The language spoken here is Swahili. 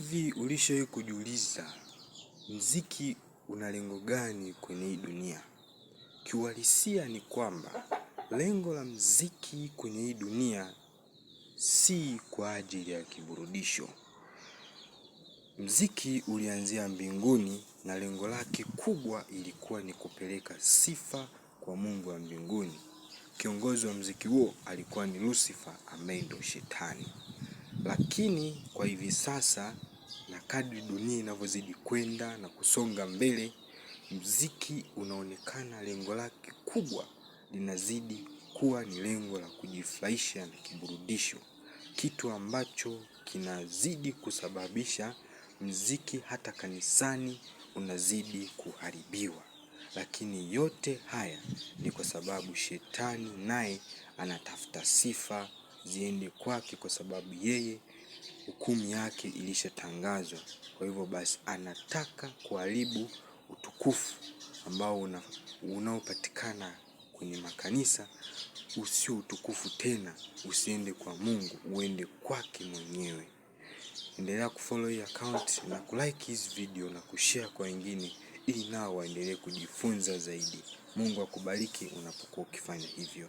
Hivi ulishawahi kujiuliza muziki una lengo gani kwenye hii dunia? Kiuhalisia ni kwamba lengo la muziki kwenye hii dunia si kwa ajili ya kiburudisho. Muziki ulianzia mbinguni na lengo lake kubwa ilikuwa ni kupeleka sifa kwa Mungu wa mbinguni. Kiongozi wa muziki huo alikuwa ni Lucifer, ambaye ndio Shetani. Lakini kwa hivi sasa na kadri dunia inavyozidi kwenda na kusonga mbele, muziki unaonekana lengo lake kubwa linazidi kuwa ni lengo la kujifurahisha na kiburudisho, kitu ambacho kinazidi kusababisha muziki hata kanisani unazidi kuharibiwa. Lakini yote haya ni kwa sababu Shetani naye anatafuta sifa ziende kwake, kwa sababu yeye hukumu yake ilishatangazwa. Kwa hivyo basi anataka kuharibu utukufu ambao unaopatikana kwenye makanisa, usio utukufu tena, usiende kwa Mungu, uende kwake mwenyewe. Endelea kufollow hii account na kulike hizi video na kushare kwa wengine, ili nao waendelee kujifunza zaidi. Mungu akubariki unapokuwa ukifanya hivyo.